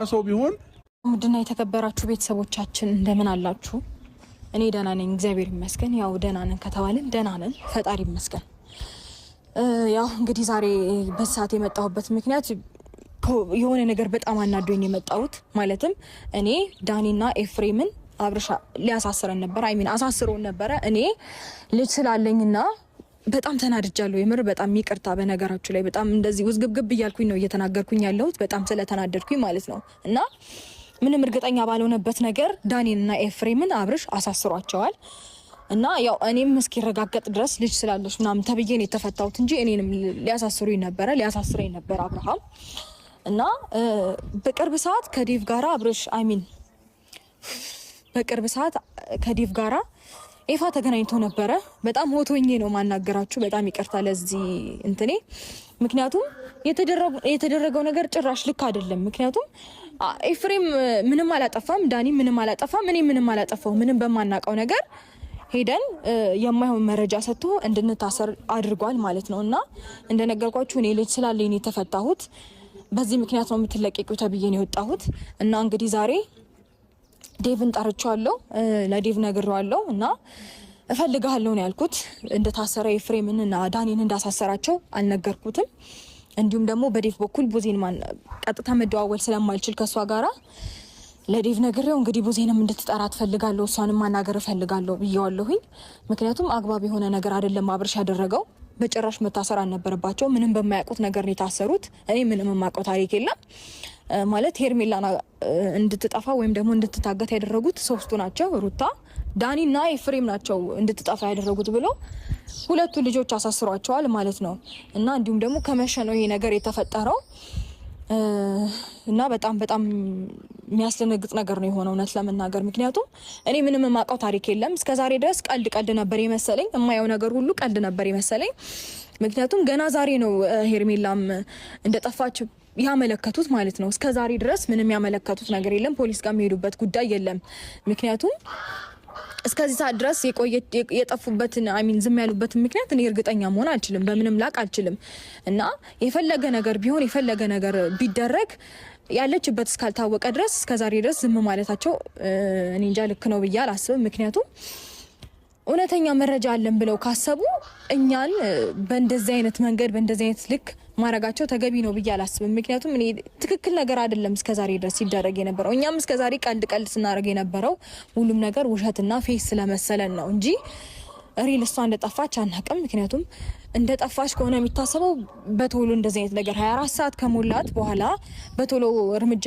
ሰው ቢሆን ምድና የተከበራችሁ ቤተሰቦቻችን እንደምን አላችሁ? እኔ ደህና ነኝ፣ እግዚአብሔር ይመስገን። ያው ደህና ነን ከተባልን ደህና ነን፣ ፈጣሪ ይመስገን። ያው እንግዲህ ዛሬ በሰዓት የመጣሁበት ምክንያት የሆነ ነገር በጣም አናዶኝ የመጣሁት ማለትም እኔ ዳኒና ኤፍሬምን አብርሻ ሊያሳስረን ነበር። አሳስሮን ነበረ። እኔ ልጅ ስላለኝና በጣም ተናድጃለሁ። የምር በጣም ይቅርታ። በነገራችሁ ላይ በጣም እንደዚህ ውዝግብግብ እያልኩኝ ነው እየተናገርኩኝ ያለሁት በጣም ስለተናደድኩኝ ማለት ነው። እና ምንም እርግጠኛ ባልሆነበት ነገር ዳኒንና ኤፍሬምን አብርሽ አሳስሯቸዋል። እና ያው እኔም እስኪረጋገጥ ድረስ ልጅ ስላለሽ ምናምን ተብዬ ነው የተፈታሁት እንጂ እኔንም ሊያሳስረኝ ነበር አብርሃም። እና በቅርብ ሰዓት ከዴቭ ጋራ አብርሽ በቅርብ ሰዓት ከዴቭ ጋራ ኤፋ ተገናኝቶ ነበረ። በጣም ሆቶኜ ነው ማናገራችሁ። በጣም ይቅርታ ለዚህ እንትኔ። ምክንያቱም የተደረገው ነገር ጭራሽ ልክ አይደለም። ምክንያቱም ኤፍሬም ምንም አላጠፋም፣ ዳኒ ምንም አላጠፋም፣ እኔ ምንም አላጠፋው። ምንም በማናቀው ነገር ሄደን የማይሆን መረጃ ሰጥቶ እንድንታሰር አድርጓል ማለት ነው። እና እንደነገርኳችሁ እኔ ልጅ ስላለኝ ነው የተፈታሁት። በዚህ ምክንያት ነው የምትለቀቂው ተብዬ ነው የወጣሁት። እና እንግዲህ ዛሬ ዴቭን ጠርቻለሁ፣ ለዴቭ ነግሬዋለሁ እና እፈልጋለሁ ነው ያልኩት። እንደታሰረ ኤፍሬምን እና ዳኒን እንዳሳሰራቸው አልነገርኩትም። እንዲሁም ደግሞ በዴቭ በኩል ቡዜን ቀጥታ መደዋወል ስለማልችል ከሷ ጋራ ለዴቭ ነግሬው እንግዲህ ቡዜንም እንድትጠራት ፈልጋለሁ፣ እሷንም ማናገር ፈልጋለሁ ብየዋለሁኝ። ምክንያቱም አግባብ የሆነ ነገር አይደለም አብርሽ ያደረገው። በጭራሽ መታሰር አልነበረባቸው። ምንም በማያውቁት ነገር ነው የታሰሩት። እኔ ምንም የማውቀው ታሪክ የለም። ማለት ሄርሜላና እንድትጠፋ ወይም ደግሞ እንድትታገት ያደረጉት ሶስቱ ናቸው። ሩታ፣ ዳኒና ኤፍሬም ናቸው እንድትጠፋ ያደረጉት ብሎ ሁለቱ ልጆች አሳስሯቸዋል ማለት ነው። እና እንዲሁም ደግሞ ከመሸ ነው ይሄ ነገር የተፈጠረው። እና በጣም በጣም የሚያስደነግጥ ነገር ነው የሆነው እውነት ለመናገር። ምክንያቱም እኔ ምንም የማውቀው ታሪክ የለም። እስከዛሬ ድረስ ቀልድ ነበር የመሰለኝ። የማየው ነገር ሁሉ ቀልድ ነበር የመሰለኝ። ምክንያቱም ገና ዛሬ ነው ሄርሜላም እንደጠፋች ያመለከቱት ማለት ነው። እስከዛሬ ድረስ ምንም ያመለከቱት ነገር የለም። ፖሊስ ጋር የሚሄዱበት ጉዳይ የለም። ምክንያቱም እስከዚህ ሰዓት ድረስ የጠፉበትን ዝም ያሉበትን ምክንያት እኔ እርግጠኛ መሆን አልችልም፣ በምንም ላቅ አልችልም። እና የፈለገ ነገር ቢሆን የፈለገ ነገር ቢደረግ ያለችበት እስካልታወቀ ድረስ እስከዛሬ ድረስ ዝም ማለታቸው እኔ እንጃ ልክ ነው ብዬ አላስብም። ምክንያቱም እውነተኛ መረጃ አለን ብለው ካሰቡ እኛን በእንደዚህ አይነት መንገድ በእንደዚህ አይነት ልክ ማረጋቸው ተገቢ ነው ብዬ አላስብም። ምክንያቱም እኔ ትክክል ነገር አይደለም እስከዛሬ ድረስ ሲደረግ የነበረው። እኛም እስከዛሬ ቀልድ ስናደርግ የነበረው ሁሉም ነገር ውሸትና ፌስ ስለመሰለን ነው እንጂ ሪል እሷ እንደጠፋች አናውቅም። ምክንያቱም እንደጠፋች ከሆነ የሚታሰበው በቶሎ እንደዚህ አይነት ነገር 24 ሰዓት ከሞላት በኋላ በቶሎ እርምጃ